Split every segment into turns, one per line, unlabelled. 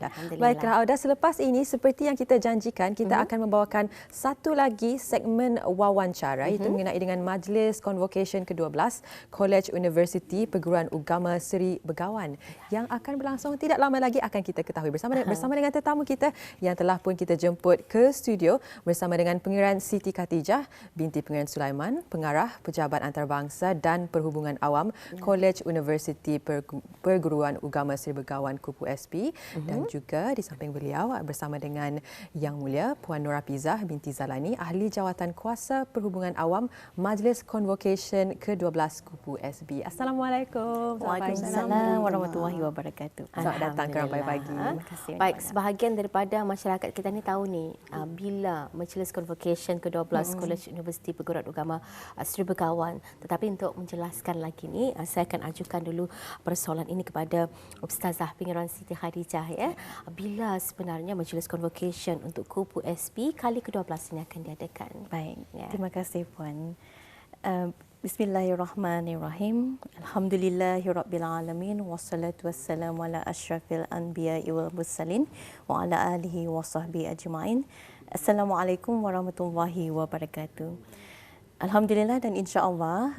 Alhamdulillah.
Baiklah, Auda, selepas ini seperti yang kita janjikan, kita akan membawakan satu lagi segmen wawancara itu mengenai dengan Majlis Convocation ke-12 College University Perguruan Ugama Seri Begawan yang akan berlangsung tidak lama lagi akan kita ketahui bersama dengan tetamu kita yang telah pun kita jemput ke studio bersama dengan Pengiran Siti Khatijah binti Pengiran Sulaiman, Pengarah Pejabat Antarabangsa dan Perhubungan Awam College University Perguruan Ugama Seri Begawan Kupu SP dan juga di samping beliau bersama dengan Yang Mulia Puan Nur Hafizah binti Zalani, Ahli Jawatan Kuasa Perhubungan Awam Majlis Convocation ke-12 Kupu SB. Assalamualaikum.
Waalaikumsalam warahmatullahi wabarakatuh.
Selamat datang ke Rampai Pagi.
Terima kasih. Baik, sebahagian daripada masyarakat kita ni tahu ni bila Majlis Convocation ke-12 College University Perguruan Ugama Seri Begawan. Tetapi untuk menjelaskan lagi ni, saya akan ajukan dulu persoalan ini kepada Ustazah Pengiran Siti Khatijah ya. Bila sebenarnya Majlis Convocation untuk Kupu SP kali ke-12 ini akan diadakan?
Baik, terima kasih Puan. Bismillahirrahmanirrahim. Alhamdulillahirabbil alamin wassalatu wassalamu ala asyrafil anbiya'i wal mursalin wa ala alihi wa sahbihi ajma'in. Assalamualaikum warahmatullahi wabarakatuh. Alhamdulillah dan insya-Allah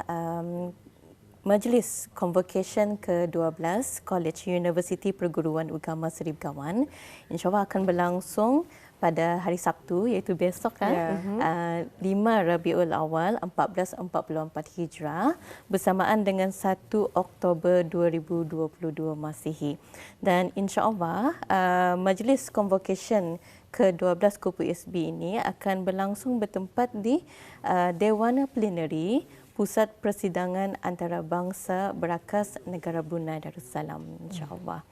Majlis Convocation ke-12 College University Perguruan Ugama Seri Begawan insya-Allah akan berlangsung pada hari Sabtu iaitu besok 5 Rabiul Awal 1444 Hijrah bersamaan dengan 1 Oktober 2022 Masihi. Dan insya-Allah Majlis Convocation ke-12 Kupu SB ini akan berlangsung bertempat di Dewan Plenary Pusat Persidangan Antarabangsa Berakas Negara Brunei Darussalam, insya-Allah.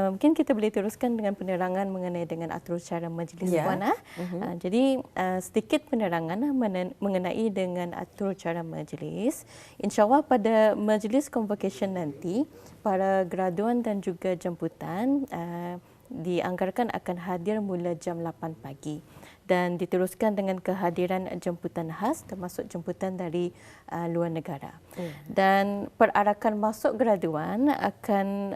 Mungkin kita boleh teruskan dengan penerangan mengenai dengan atur cara majlis Puan. Jadi sedikit penerangan mengenai dengan atur cara majlis. Insya-Allah pada majlis convocation nanti para graduan dan juga jemputan dianggarkan akan hadir mula jam 8 pagi. Dan diteruskan dengan kehadiran jemputan khas termasuk jemputan dari luar negara. Dan perarakan masuk graduan akan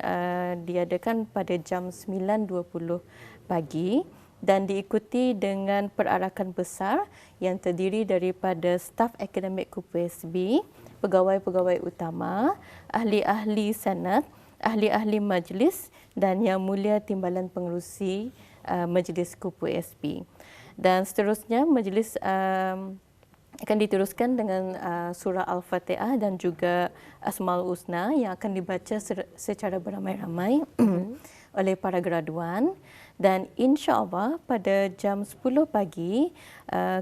diadakan pada jam 9.20 pagi dan diikuti dengan perarakan besar yang terdiri daripada staf akademik Kupu SB, pegawai-pegawai utama, ahli-ahli senat, ahli-ahli majlis dan Yang Mulia Timbalan Pengerusi Majlis Kupu SB. Dan seterusnya majlis akan diteruskan dengan surah Al-Fatihah dan juga Asmaul Husna yang akan dibaca secara beramai-ramai oleh para graduan. Dan insya-Allah pada jam 10 pagi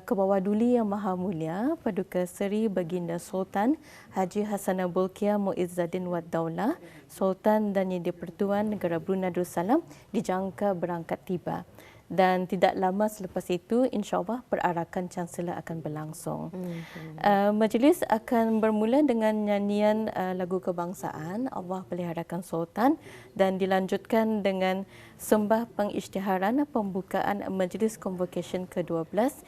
Kebawah Duli Yang Maha Mulia Paduka Seri Baginda Sultan Haji Hassanah Bolkiah Muizzaddin Wad Daulah Sultan dan Yang di-Pertuan Negara Brunei Darussalam dijangka berangkat tiba. Dan tidak lama selepas itu insya-Allah perarakan Chancellor akan berlangsung. Majlis akan bermula dengan nyanyian lagu kebangsaan Allah Peliharakan Sultan dan dilanjutkan dengan sembah pengisytiharan pembukaan Majlis Convocation ke-12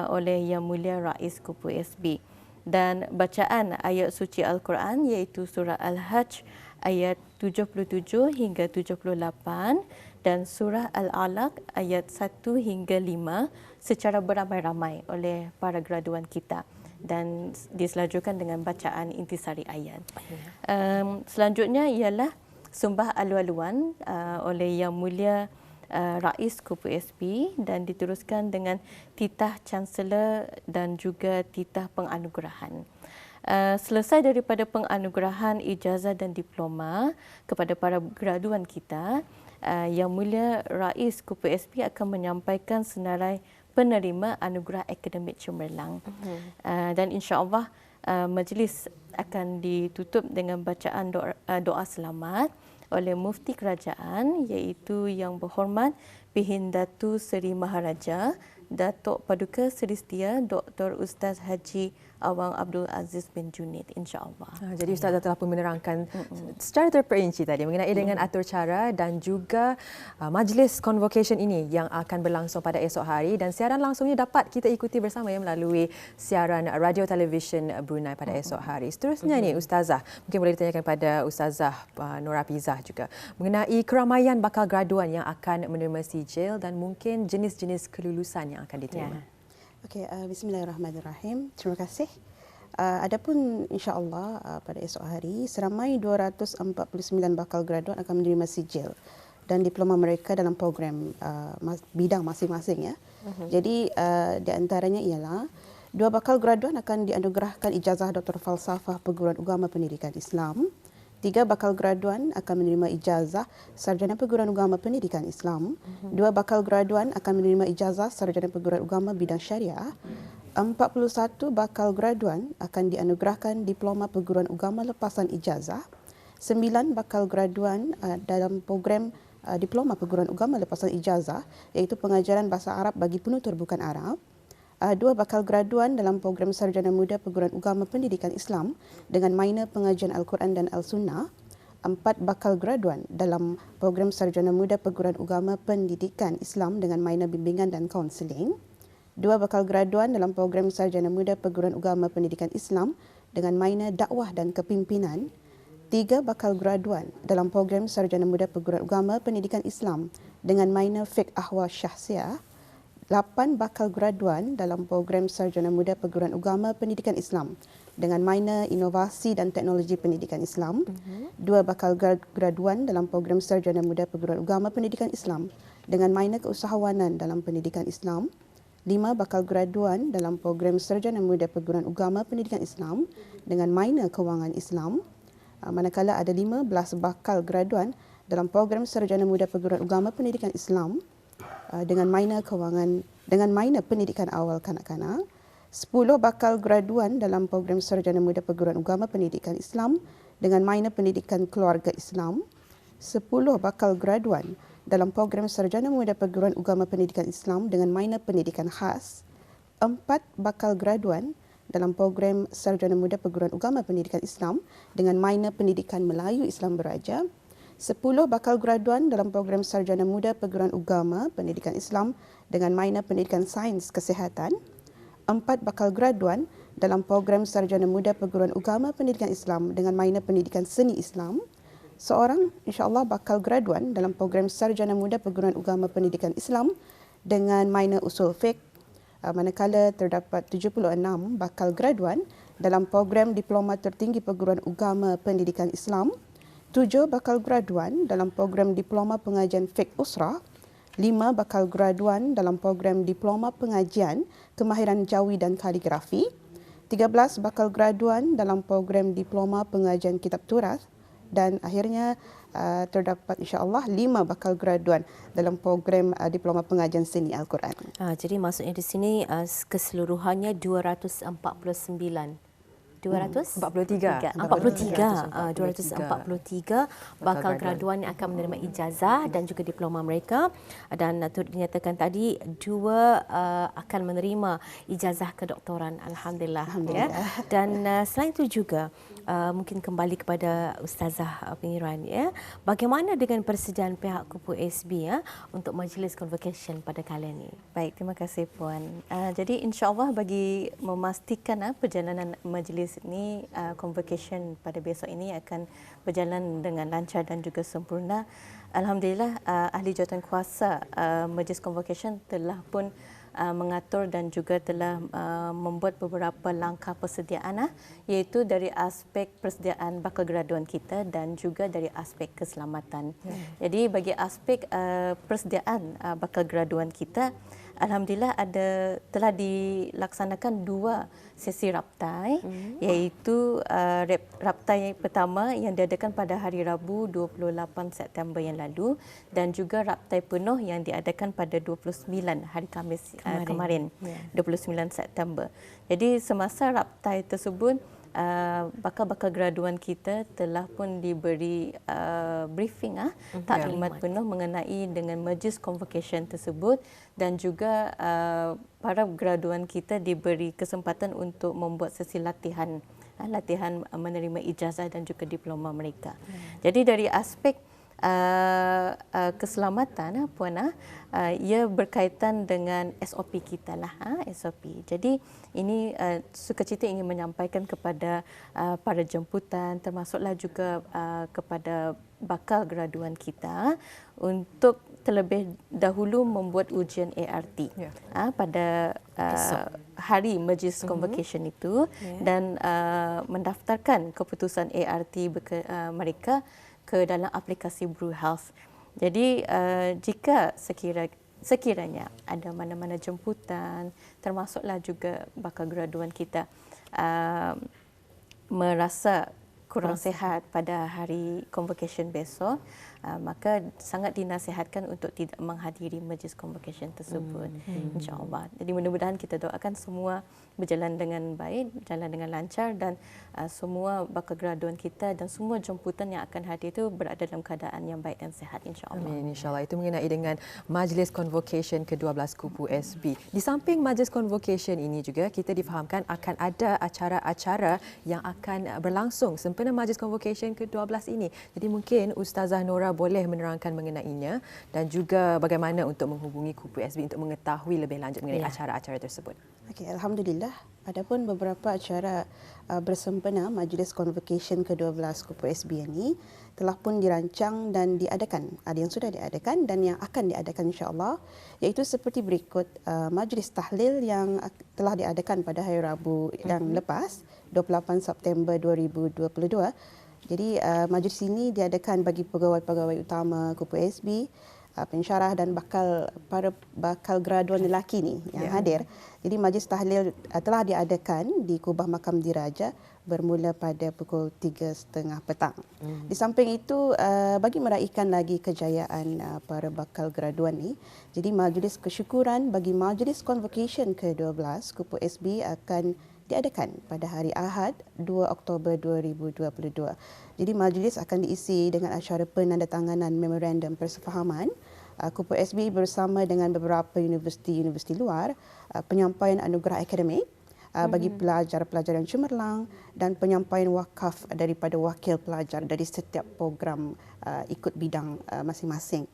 oleh Yang Mulia Rais Kupu SB. Dan bacaan ayat suci Al-Quran iaitu surah Al-Hajj ayat 77 hingga 78 dan surah Al-Alaq ayat 1 hingga 5 secara beramai-ramai oleh para graduan kita dan diselanjutkan dengan bacaan intisari ayat. Selanjutnya ialah sembah alu-aluan oleh Yang Mulia Rais Kupu SB dan diteruskan dengan titah Chancellor dan juga titah penganugerahan. Selesai daripada penganugerahan ijazah dan diploma kepada para graduan kita, Yang Mulia Rais Kupu SP akan menyampaikan senarai penerima anugerah akademik cemerlang. Dan insya-Allah majlis akan ditutup dengan bacaan doa selamat oleh Mufti Kerajaan iaitu Yang Berhormat Bihindatu Seri Maharaja Datuk Paduka Seri Setia Dr. Ustaz Haji Awang Abdul Aziz bin Junid, insya-Allah.
Jadi Ustazah telah pun menerangkan secara terperinci tadi mengenai dengan atur cara dan juga majlis convocation ini yang akan berlangsung pada esok hari, dan siaran langsungnya dapat kita ikuti bersama ya melalui siaran radio televisyen Brunei pada esok hari. Seterusnya ni Ustazah, mungkin boleh ditanyakan pada Ustazah Nur Hafizah juga mengenai keramaian bakal graduan yang akan menerima sijil dan mungkin jenis-jenis kelulusan yang akan diterima.
Okey, bismillahirrahmanirrahim. Terima kasih. Adapun insya-Allah pada esok hari seramai 249 bakal graduan akan menerima sijil dan diploma mereka dalam program bidang masing-masing ya. Jadi di antaranya ialah 2 bakal graduan akan dianugerahkan ijazah Doktor Falsafah Perguruan Agama Pendidikan Islam. 3 bakal graduan akan menerima ijazah Sarjana Perguruan Agama Pendidikan Islam. 2 bakal graduan akan menerima ijazah Sarjana Perguruan Agama Bidang Syariah. 41 bakal graduan akan dianugerahkan Diploma Perguruan Agama Lepasan Ijazah. 9 bakal graduan dalam program Diploma Perguruan Agama Lepasan Ijazah iaitu pengajaran bahasa Arab bagi penutur bukan Arab. 2 bakal graduan dalam program Sarjana Muda Perguruan Agama Pendidikan Islam dengan minor pengajian Al-Quran dan Al-Sunnah. 4 bakal graduan dalam program Sarjana Muda Perguruan Agama Pendidikan Islam dengan minor bimbingan dan kaunseling. 2 bakal graduan dalam program Sarjana Muda Perguruan Agama Pendidikan Islam dengan minor dakwah dan kepimpinan. 3 bakal graduan dalam program Sarjana Muda Perguruan Agama Pendidikan Islam dengan minor fiqh ahwal syahsiah. 8 bakal graduan dalam program Sarjana Muda Perguruan Agama Pendidikan Islam dengan minor Inovasi dan Teknologi Pendidikan Islam. 2 bakal graduan dalam program Sarjana Muda Perguruan Agama Pendidikan Islam dengan minor Keusahawanan dalam Pendidikan Islam. 5 bakal graduan dalam program Sarjana Muda Perguruan Agama Pendidikan Islam dengan minor Kewangan Islam. Manakala ada 15 bakal graduan dalam program Sarjana Muda Perguruan Agama Pendidikan Islam dengan minor kewangan dengan minor pendidikan awal kanak-kanak. 10 bakal graduan dalam program Sarjana Muda Perguruan Agama Pendidikan Islam dengan minor pendidikan keluarga Islam. 10 bakal graduan dalam program Sarjana Muda Perguruan Agama Pendidikan Islam dengan minor pendidikan khas. 4 bakal graduan dalam program Sarjana Muda Perguruan Agama Pendidikan Islam dengan minor pendidikan Melayu Islam Beraja. 10 bakal graduan dalam program Sarjana Muda Perguruan Agama Pendidikan Islam dengan minor pendidikan Sains Kesihatan. 4 bakal graduan dalam program Sarjana Muda Perguruan Agama Pendidikan Islam dengan minor pendidikan Seni Islam. Seorang insya-Allah bakal graduan dalam program Sarjana Muda Perguruan Agama Pendidikan Islam dengan minor Usul Fiqh. Manakala terdapat 76 bakal graduan dalam program Diploma Tertinggi Perguruan Agama Pendidikan Islam. 7 bakal graduan dalam program Diploma Pengajian Fiqh Usrah. 5 bakal graduan dalam program Diploma Pengajian Kemahiran Jawi dan Kaligrafi. 13 bakal graduan dalam program Diploma Pengajian Kitab Turas. Dan akhirnya terdapat insya-Allah 5 bakal graduan dalam program Diploma Pengajian Seni Al-Quran.
Jadi maksudnya di sini keseluruhannya 243 bakal graduan yang akan menerima ijazah dan juga diploma mereka, dan turut dinyatakan tadi 2 akan menerima ijazah kedoktoran. Alhamdulillah. Ya. Dan selain itu juga mungkin kembali kepada Ustazah Pengiran ya. Bagaimana dengan persediaan pihak Kupu SB ya untuk majlis convocation pada kali ini?
Baik, terima kasih Puan. Jadi insya-Allah bagi memastikan perjalanan majlis ini convocation pada besok ini akan berjalan dengan lancar dan juga sempurna. Alhamdulillah ahli jawatan kuasa majlis convocation telah pun mengatur dan juga telah membuat beberapa langkah persediaan iaitu dari aspek persediaan bakal graduan kita dan juga dari aspek keselamatan. Jadi bagi aspek persediaan bakal graduan kita, alhamdulillah telah dilaksanakan 2 sesi raptai iaitu raptai pertama yang diadakan pada hari Rabu 28 September yang lalu dan juga raptai penuh yang diadakan pada 29 hari Khamis kemarin 29 September. Jadi semasa raptai tersebut bakal-bakal graduan kita telah pun diberi briefing taklimat penuh mengenai dengan Majlis Convocation tersebut, dan juga para graduan kita diberi kesempatan untuk membuat sesi latihan menerima ijazah dan juga diploma mereka. Jadi dari aspek keselamatan Puan, ia berkaitan dengan SOP kita lah, SOP. Jadi ini sukacita ingin menyampaikan kepada para jemputan, termasuklah juga kepada bakal graduan kita untuk terlebih dahulu membuat ujian ART pada hari Majlis Convocation itu, dan mendaftarkan keputusan ART mereka ke dalam aplikasi Bru Health. Jadi jika sekiranya ada mana-mana jemputan, termasuklah juga bakal graduan kita merasa kurang sihat pada hari convocation besok, maka sangat dinasihatkan untuk tidak menghadiri majlis convocation tersebut, insya-Allah. Jadi mudah-mudahan kita doakan semua berjalan dengan baik, berjalan dengan lancar, dan semua bakal graduan kita dan semua jemputan yang akan hadir itu berada dalam keadaan yang baik dan sihat, insya-Allah.
Amin, insya-Allah. Itu mengenai dengan Majlis Convocation ke-12 Kupu SB. Di samping Majlis Convocation ini juga kita difahamkan akan ada acara-acara yang akan berlangsung sempena Majlis Convocation ke-12 ini. Jadi mungkin Ustazah Nora boleh menerangkan mengenainya dan juga bagaimana untuk menghubungi Kupu SB untuk mengetahui lebih lanjut mengenai acara-acara tersebut.
Okey, alhamdulillah. Adapun beberapa acara bersempena Majlis Convocation ke-12 Kupu SB ini telah pun dirancang dan diadakan. Ada yang sudah diadakan dan yang akan diadakan insya-Allah, iaitu seperti berikut. Majlis tahlil yang telah diadakan pada hari Rabu yang lepas, 28 September 2022. Jadi majlis ini diadakan bagi pegawai-pegawai utama Kupu SB, pensyarah dan para bakal graduan lelaki ni yang hadir. Jadi majlis tahlil telah diadakan di Kubah Makam Diraja bermula pada pukul 3.30 petang. Di samping itu, bagi meraihkan lagi kejayaan para bakal graduan ni, jadi majlis kesyukuran bagi Majlis Convocation ke-12 Kupu SB akan diadakan pada hari Ahad 2 Oktober 2022. Jadi majlis akan diisi dengan acara penandatanganan memorandum persefahaman Kupu SB bersama dengan beberapa universiti-universiti luar, penyampaian anugerah akademik bagi pelajar-pelajar yang cemerlang, dan penyampaian wakaf daripada wakil pelajar dari setiap program ikut bidang masing-masing.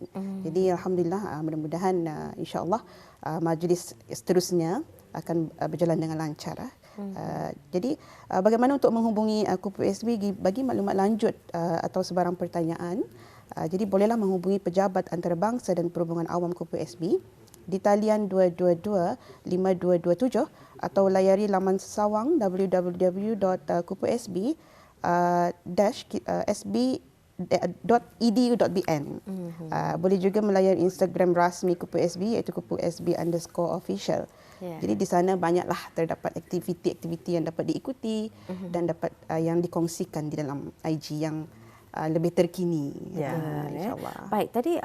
Jadi alhamdulillah, mudah-mudahan insya-Allah majlis seterusnya akan berjalan dengan lancar. Jadi bagaimana untuk menghubungi Kupu SB bagi maklumat lanjut atau sebarang pertanyaan, jadi bolehlah menghubungi pejabat antarabangsa dan perhubungan awam Kupu SB di talian 222-5227 atau layari laman sesawang www.kupu-sb-sb.edu.bn. Boleh juga melayari Instagram rasmi Kupu SB iaitu kupu-sb_official. Jadi di sana banyaklah terdapat aktiviti-aktiviti yang dapat diikuti dan dapat yang dikongsikan di dalam IG yang lebih terkini, insya-Allah.
Baik, tadi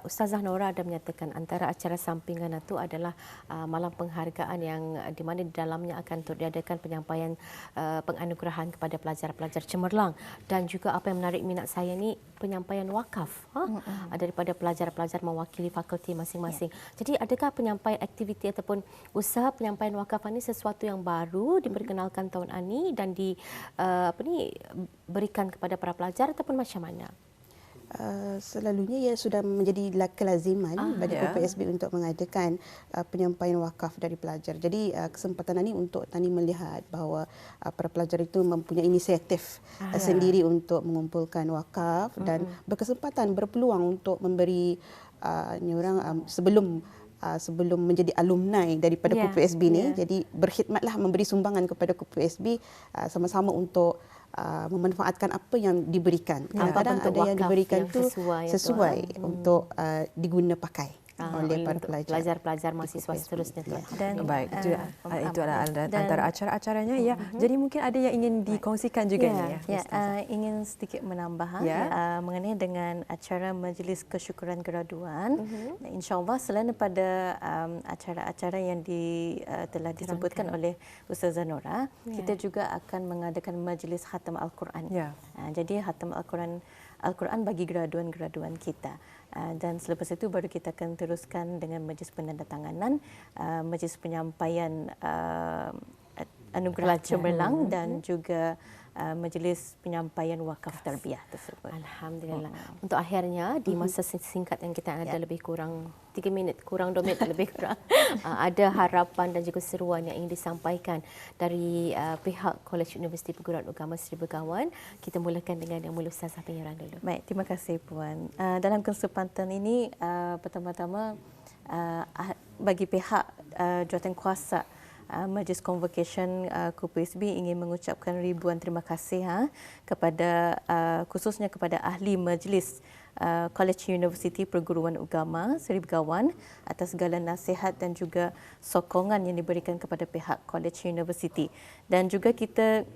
Ustazah Nora ada menyatakan antara acara sampingan itu adalah malam penghargaan yang di mana di dalamnya akan diadakan penyampaian penganugerahan kepada pelajar-pelajar cemerlang, dan juga apa yang menarik minat saya ni penyampaian wakaf daripada pelajar-pelajar mewakili fakulti masing-masing. Jadi adakah penyampaian aktiviti ataupun usaha penyampaian wakaf ini sesuatu yang baru diperkenalkan tahun ini dan berikan kepada para pelajar ataupun macam mana?
Selalunya ia sudah menjadi kelaziman bagi Kupu SB untuk mengadakan penyampaian wakaf dari pelajar. Jadi kesempatan ini untuk Tani melihat bahawa para pelajar itu mempunyai inisiatif sendiri untuk mengumpulkan wakaf dan berkesempatan, berpeluang untuk memberi sebelum menjadi alumni daripada Kupu SB ni. Jadi berkhidmatlah, memberi sumbangan kepada Kupu SB sama-sama untuk memanfaatkan apa yang diberikan. Kadang-kadang
bentuk
ada yang
wakaf
diberikan
yang
tu
sesuai
untuk diguna pakai oleh para
untuk
pelajar.
pelajar-pelajar mahasiswa seterusnya.
Dan
Baik, itu adalah antara acara-acaranya ya. Jadi mungkin ada yang ingin dikongsikan juga ni ya.
Ingin sedikit menambah mengenai dengan acara Majlis Kesyukuran Graduan. InsyaAllah selain daripada acara-acara yang telah disebutkan oleh Ustazah Nora, kita juga akan mengadakan majlis khatam Al-Quran. Jadi khatam Al-Quran bagi graduan-graduan kita. Dan selepas itu baru kita akan teruskan dengan majlis penandatanganan, majlis penyampaian anugerah cemerlang dan juga majlis penyampaian wakaf tarbiyah tersebut.
Alhamdulillah. Untuk akhirnya di masa singkat yang kita ada lebih kurang 3 minit, kurang 2 minit lebih kurang, ada harapan dan juga seruan yang ingin disampaikan dari pihak Kolej Universiti Perguruan Ugama Seri Begawan. Kita mulakan dengan Yang Mulia Ustazah Pengiran dulu.
Baik, terima kasih Puan. Dalam kesempatan ini pertama-tama bagi pihak jawatankuasa Majlis Convocation KUPU-SB ingin mengucapkan ribuan terima kasih kepada khususnya kepada ahli majlis Kolej Universiti Perguruan Ugama Seri Begawan atas segala nasihat dan juga sokongan yang diberikan kepada pihak Kolej Universiti. Dan juga kita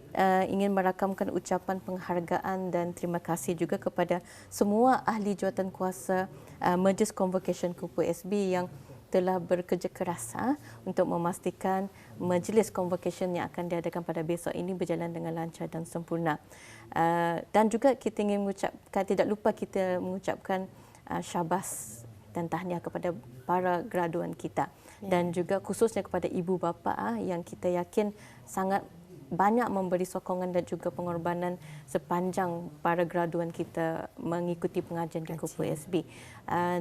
ingin merakamkan ucapan penghargaan dan terima kasih juga kepada semua ahli jawatankuasa Majlis Convocation KUPU-SB yang telah bekerja keras untuk memastikan majlis convocation yang akan diadakan pada besok ini berjalan dengan lancar dan sempurna. Dan juga kita ingin mengucapkan, tidak lupa kita mengucapkan syabas dan tahniah kepada para graduan kita. Dan juga khususnya kepada ibu bapa yang kita yakin sangat banyak memberi sokongan dan juga pengorbanan sepanjang para graduan kita mengikuti pengajian di KUPU-SB.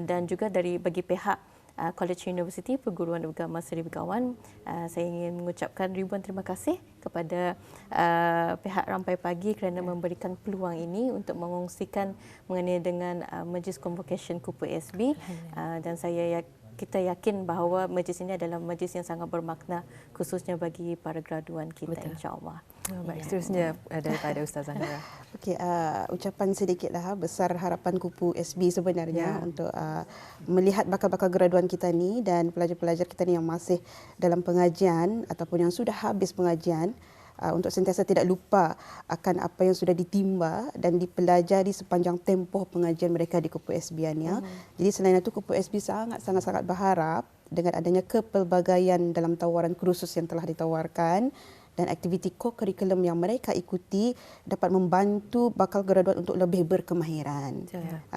Dan juga bagi pihak Kolej Universiti Perguruan Ugama Seri Begawan, saya ingin mengucapkan ribuan terima kasih kepada pihak Rampai Pagi kerana memberikan peluang ini untuk mengongsikan mengenai dengan Majlis Convocation KUPU-SB, dan kita yakin bahawa majlis ini adalah majlis yang sangat bermakna khususnya bagi para graduan kita, insya-Allah.
Baik, seterusnya daripada Ustazah Nora.
Okey, ucapan sedikitlah besar harapan KUPU-SB sebenarnya untuk melihat bakal-bakal graduan kita ni dan pelajar-pelajar kita ni yang masih dalam pengajian ataupun yang sudah habis pengajian, untuk sentiasa tidak lupa akan apa yang sudah ditimba dan dipelajari sepanjang tempoh pengajian mereka di KUPU-SB ya. Jadi selain itu KUPU-SB sangat berharap dengan adanya kepelbagaian dalam tawaran kursus yang telah ditawarkan dan aktiviti co-curriculum yang mereka ikuti dapat membantu bakal graduat untuk lebih berkemahiran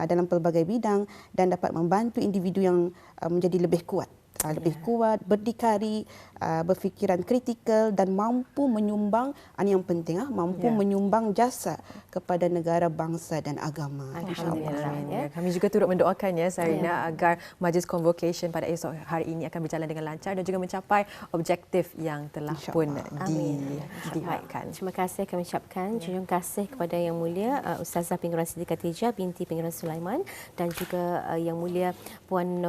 dalam pelbagai bidang dan dapat membantu individu yang menjadi lebih kuat. Berdikari, berfikiran kritikal dan mampu menyumbang, ini yang penting, mampu menyumbang jasa kepada negara, bangsa dan agama.
Alhamdulillah. Kami juga turut mendoakan Sarina agar majlis convocation pada esok hari ini akan berjalan dengan lancar dan juga mencapai objektif yang telah pun dihaikan.
Terima kasih kami ucapkan. Terima kasih kepada Yang Mulia Ustazah Pengiran Siti Khadijah binti Pengiran Sulaiman dan juga Yang Mulia Puan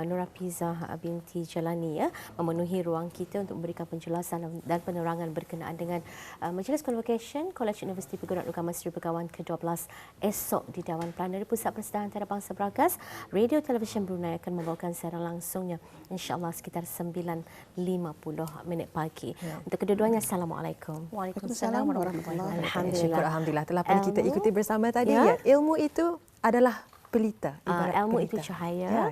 Nurhafizah binti Jalani memenuhi ruang kita untuk memberikan penjelasan dan penerangan berkenaan dengan Majlis Convocation Kolej Universiti Perguruan Ugama Seri Begawan ke-12 esok di Dewan Perdana Pusat Persediaan Antarabangsa Beragas. Radio Televisyen Brunei akan membawakan secara langsungnya insya-Allah sekitar 9.50 pagi. Untuk kedua-duanya, Assalamualaikum.
Waalaikumsalam warahmatullahi wabarakatuh.
Alhamdulillah telah pun kita ikuti bersama tadi. Ilmu itu adalah pelita.
Ilmu
pelita.
itu cahaya.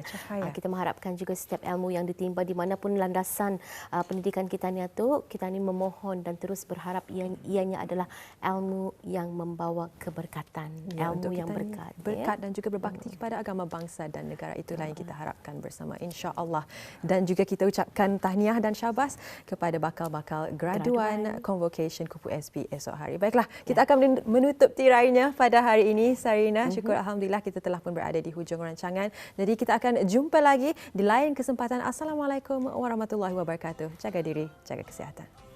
Kita mengharapkan juga setiap ilmu yang ditimba di manapun landasan pendidikan kita ni kita ni memohon dan terus berharap ianya adalah ilmu yang membawa keberkatan, ilmu yang berkat
dan juga berbakti kepada agama bangsa dan negara. Itulah yang kita harapkan bersama, insya-Allah. Dan juga kita ucapkan tahniah dan syabas kepada bakal-bakal graduan convocation KUPU-SB esok hari. Baiklah, kita akan menutup tirainya pada hari ini. Sarina, syukur alhamdulillah kita telah berada di hujung rancangan. Jadi kita akan jumpa lagi di lain kesempatan. Assalamualaikum warahmatullahi wabarakatuh. Jaga diri, jaga kesihatan.